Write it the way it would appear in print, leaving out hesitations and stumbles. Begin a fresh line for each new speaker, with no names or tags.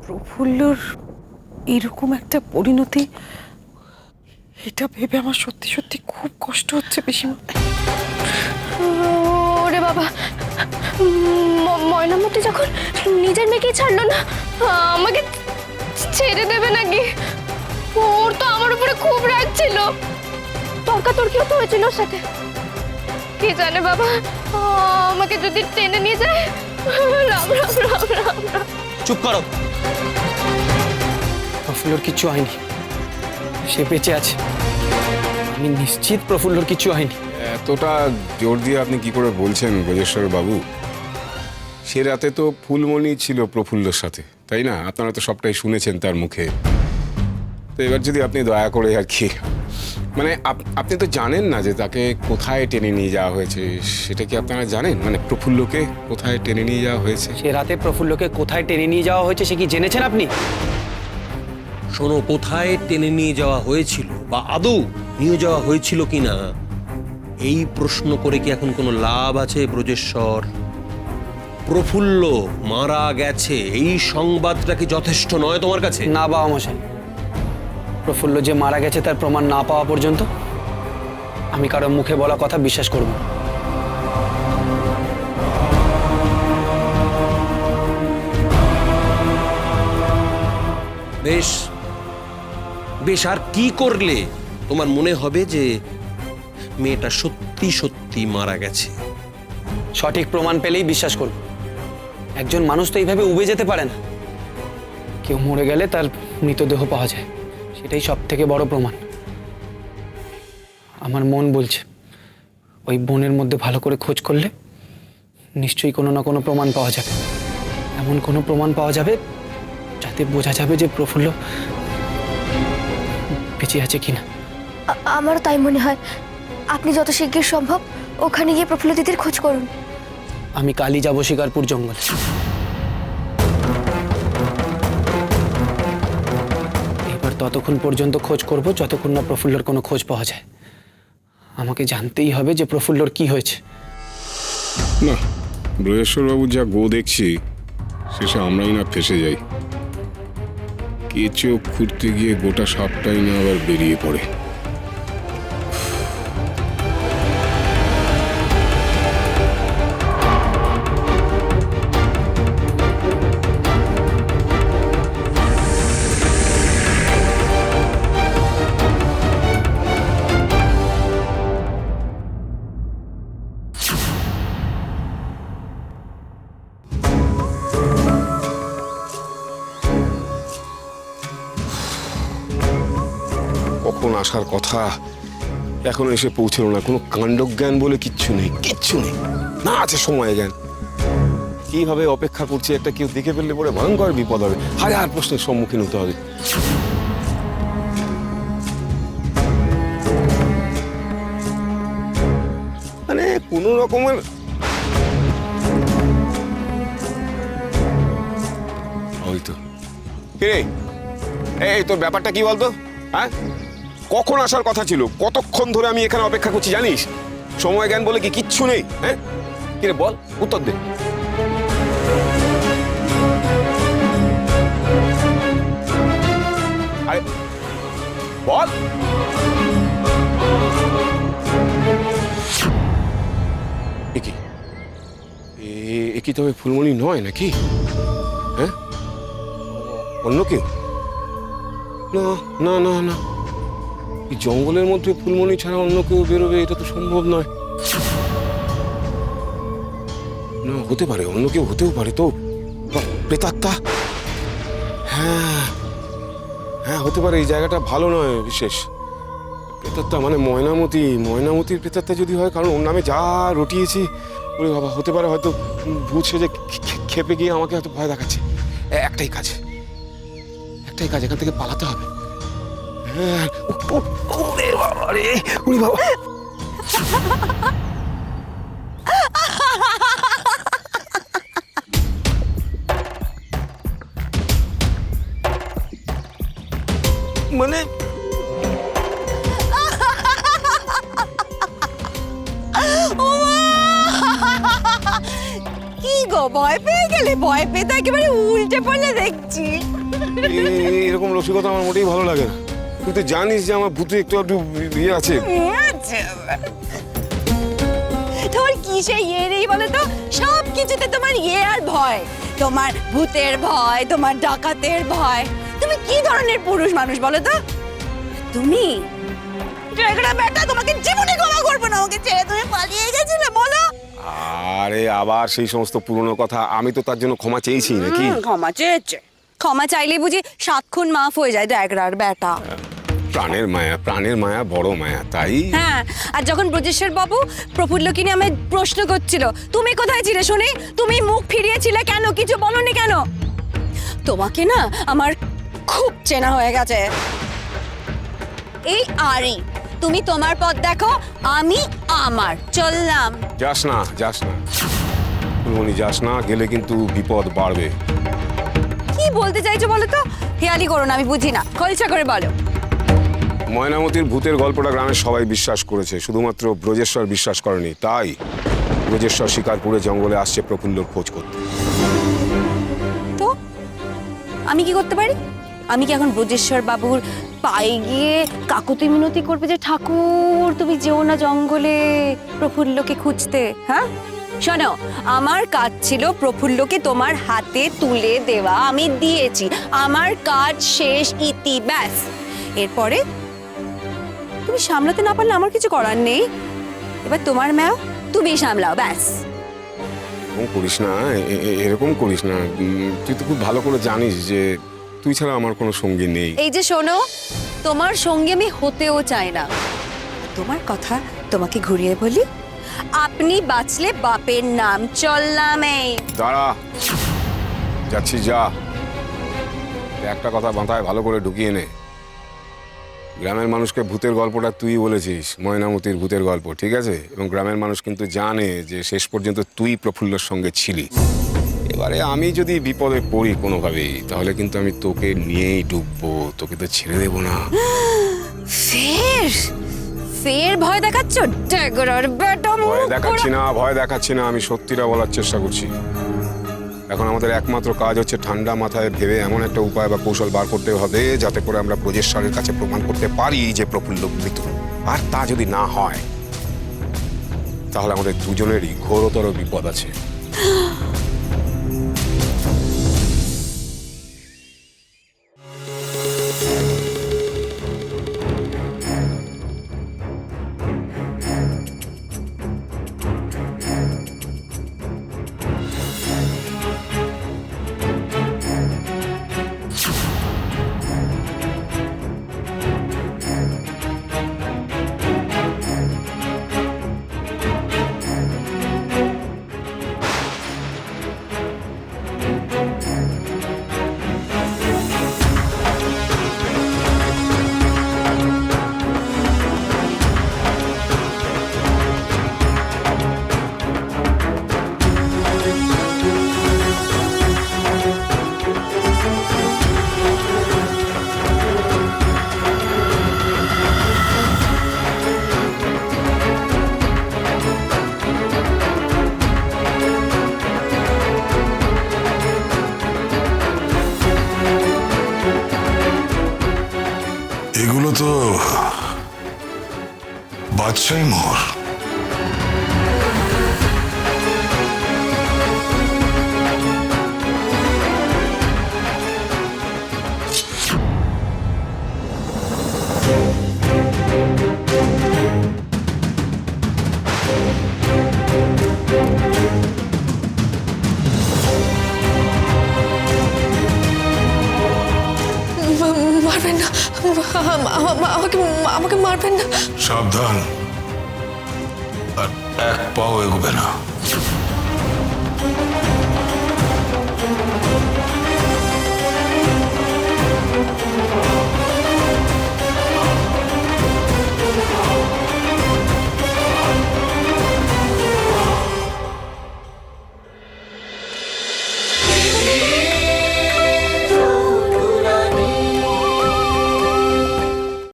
প্রফুল্লর এরকম একটা পরিণতি, এটা ভেবে আমার সত্যি সত্যি খুব কষ্ট হচ্ছে পিসিমা।
ওরে বাবা, ময়নামতি যখন নিজের মেয়েকেই ছাড়লো না, আমাকে ছেড়ে দেবে নাকি? ওর তো আমার উপরে খুব রাগ ছিল, তর্কাতর্কিও তো হয়েছিল ওর সাথে। কে জানে বাবা, আমাকে যদি টেনে নিয়ে যায়। রাম রাম রাম রাম রাম।
চুপ করো। প্রফুল্লর কিচ্ছু হয়নি, সে বেঁচে আছে। আমি নিশ্চিত প্রফুল্লর কিচ্ছু হয়নি।
এতটা জোর দিয়ে আপনি কি করে বলছেন ব্রজেশ্বর বাবু? সে রাতে তো ফুলমণি ছিল প্রফুল্লর সাথে, তাই না? আপনারা তো সবটাই শুনেছেন তার মুখে। তো এবার যদি আপনি দয়া করে আর কি, মানে আপনি তো জানেন না যে তাকে কোথায় টেনে নিয়ে যাওয়া হয়েছে, সেটা কি আপনারা জানেন? মানে প্রফুল্লকে কোথায় টেনে নিয়ে যাওয়া হয়েছে?
সে রাতে প্রফুল্লকে কোথায় টেনে নিয়ে যাওয়া হয়েছে সে কি জেনেছেন আপনি?
শোনো, কোথায় টেনে নিয়ে যাওয়া হয়েছিল বা আদৌ নিয়ে যাওয়া হয়েছিল কিনা এই প্রশ্ন করে কি এখন কোনো লাভ আছে ব্রজেশ্বর? প্রফুল্ল মারা গেছে, এই সংবাদটা কি যথেষ্ট নয় তোমার কাছে?
না বাবা মশাই, প্রফুল্ল যে মারা গেছে তার প্রমাণ না পাওয়া পর্যন্ত আমি কারো মুখে বলা কথা বিশ্বাস করব না।
বেশ বেশ, আর কি করলে তোমার মনে হবে যে মেয়েটা সত্যি সত্যি মারা গেছে?
সঠিক প্রমাণ পেলেই বিশ্বাস করব। একজন মানুষ তো এইভাবে উবে যেতে পারে না। কেউ মরে গেলে তার মৃতদেহ পাওয়া যায়, সেটাই সব থেকে বড় প্রমাণ। আমার মন বলছে ওই বনের মধ্যে ভালো করে খোঁজ করলে নিশ্চয়ই কোনো না কোনো প্রমাণ পাওয়া যাবে। এমন কোনো প্রমাণ পাওয়া যাবে যাতে বোঝা যাবে যে প্রফুল্ল বেঁচে আছে কিনা।
আমারও তাই মনে হয়। আপনি যত শীঘ্র সম্ভব ওখানে গিয়ে প্রফুল্ল দিদির খোঁজ করুন।
আমি কালই যাব শিকারপুর জঙ্গলে। এবার ততক্ষণ পর্যন্ত খোঁজ করব যতক্ষণ না প্রফুল্লর কোনো খোঁজ পাওয়া যায়। আমাকে জানতেই হবে যে প্রফুল্লর কি হয়েছে।
না, ব্রজেশ্বর বাবু যা গো দেখছি শেষে আমরাই না ফেসে যাই। কে চোখ খুঁড়তে গিয়ে গোটা সাপটাই না আবার বেরিয়ে পড়ে। কখন আসার কথা এখন এসে পৌঁছলো না। কোনো কাণ্ডজ্ঞান বলে কিচ্ছু নেই, কিচ্ছু নেই। না আছে সময় জ্ঞান। কিভাবে অপেক্ষা করছি, একটা কেউ দেখে ফেললে পরে ভয়ঙ্কর বিপদ হবে, হাজার প্রশ্নের সম্মুখীন হতে হবে। মানে কোনো রকমের ওই তো। এই তোর ব্যাপারটা কি বলতো? হ্যাঁ, কখন আসার কথা ছিল? কতক্ষণ ধরে আমি এখানে অপেক্ষা করছি জানিস? সময় জ্ঞান বলে কি কিচ্ছু নেই? হ্যাঁ, কিরে বল, উত্তর দে। আরে বল। এ কি তবে ফুলমণি নয় নাকি? হ্যাঁ, অন্য কেউ? না না না না, এই জঙ্গলের মধ্যে ফুলমণি ছাড়া অন্য কেউ বেরোবে এটা তো সম্ভব নয়। না, হতে পারে অন্য কেউ, হতেও পারে তো। প্রেতাত্মা? হ্যাঁ হ্যাঁ, হতে পারে। এই জায়গাটা ভালো নয় বিশেষ। প্রেতাত্মা মানে ময়নামতির প্রেতাত্মা যদি হয়, কারণ ওর নামে যা রটিয়েছি। ওরে বাবা, হতে পারে হয়তো ভূত সেজে খেপে গিয়ে আমাকে হয়তো ভয় দেখাচ্ছে। একটাই কাজ, এখান থেকে পালাতে হবে। হ্যাঁ, ওরে বাবা রে, ওরে বাবা। মানে
কি গো, ভয় পেয়ে গেলে? ভয় পেয়ে তো একেবারে উল্টে পড়লে দেখছি।
এরকম রসিকতা আমার মোটেই ভালো লাগে না। তুই তো জানিস যে আমার ভূতে একটু একটু ইয়ে আছে।
তোমার কিসে ইয়ে নেই বলো তো? সব কিছুতে তোমার ইয়ে আর ভয়। তোমার ভূতের ভয়, তোমার ডাকাতের ভয়। তুমি কি ধরনের পুরুষ মানুষ বলো তো? তুমি একটা বেটা, তোমাকে জীবনে ক্ষমা করবো না। আমাকে ছেড়ে তুমি পালিয়ে গেছিলে বলো।
আরে আবার সেই সমস্ত পুরনো কথা। আমি তো তার জন্য ক্ষমা চেয়েছি নাকি?
ক্ষমা চেয়েছে? ক্ষমা চাইলে বুঝি 7 খুন মাফ হয়ে যায় ড্যাগরার বেটা?
প্রাণের মায়া বড় মায়া, তাই।
হ্যাঁ, আর যখন ব্রজেশ্বর বাবু প্রফুল্লকে নিয়ে আমায় প্রশ্ন করছিল, তুমি কোথায় ছিলে শুনি? তুমি মুখ ফিরিয়েছিলে কেন? কিছু বলনি কেন? তোমাকে না আমার খুব চেনা হয়ে গেছে। এই আরই, তুমি তোমার পথ দেখো, আমি আমার। চললাম।
যাস না ফুলমণি, যাস না, গেলে কিন্তু বিপদ বাড়বে।
কি বলতে চাইছো বলো তো? হেয়ালি করো না, আমি বুঝি না, খলসা করে বলো।
ময়নামতির ভূতের গল্পটা গ্রামের সবাই বিশ্বাস করেছে, শুধুমাত্র ব্রজেশ্বর বিশ্বাস করেনি। তাই ব্রজেশ্বর শিকারপুরে জঙ্গলে আসছে প্রফুল্লর খোঁজ করতে।
তো আমি কি করতে পারি? আমি কি এখন ব্রজেশ্বর বাবুর পায়ে গিয়ে কাকুতি মিনতি করবে যে ঠাকুর তুমি যেও না জঙ্গলে প্রফুল্লকে খুঁজতে? হ্যাঁ, শোনো, আমার কাজ ছিল প্রফুল্লকে তোমার হাতে তুলে দেওয়া। আমি দিয়েছি, আমার কাজ শেষ, ইতি, ব্যাস। এরপরে তুমি সামলাতে না পারলে আমার কিছু করার নেই। এবার তোমার ম্যাও, তুমি সামলাও, ব্যাস।
এরকম করিস না, এরকম করিস না। তুই তো খুব ভালো করে জানিস যে তুই ছাড়া আমার কোনো সঙ্গী নেই।
এই যে শোনো, তোমার সঙ্গে আমি হতেও চাই না। তোমার কথা তোমাকে ঘুরিয়ে বলি, আপনি বাঁচলে বাপের নাম। চললাম। এই
দাঁড়া, যাচ্ছি, যা। একটা কথা মাথায় ভালো করে ঢুকিয়ে নে। গ্রামের মানুষকে ভূতের গল্পটা তুই বলেছিস, ময়নামতির ভূতের গল্প, ঠিক আছে? এবং গ্রামের মানুষ কিন্তু জানে যে শেষ পর্যন্ত তুই প্রফুল্লর সঙ্গে ছিলি। এবারে আমি যদি বিপদে পড়ি কোনোভাবেই, তাহলে কিন্তু আমি তোকে নিয়েই ডুববো, তোকে তো ছেড়ে দেবো না।
ফের ফের ভয় দেখাচ্ছ? ড্যাগরার বেটা,
ভয় দেখাচ্ছি না, আমি সত্যিটা বলার চেষ্টা করছি। এখন আমাদের একমাত্র কাজ হচ্ছে ঠান্ডা মাথায় ভেবে এমন একটা উপায় বা কৌশল বার করতে হবে যাতে করে আমরা ব্রজেশ্বরের কাছে প্রমাণ করতে পারি যে প্রফুল্ল মৃত। আর তা যদি না হয়, তাহলে আমাদের দুজনেরই ঘোরতর বিপদ আছে।
এগুলো তো বাদশাহী মোহর।
মারবেন না, আমাকে মারবেন না।
সাবধান, আর এক পাও এগোবে না।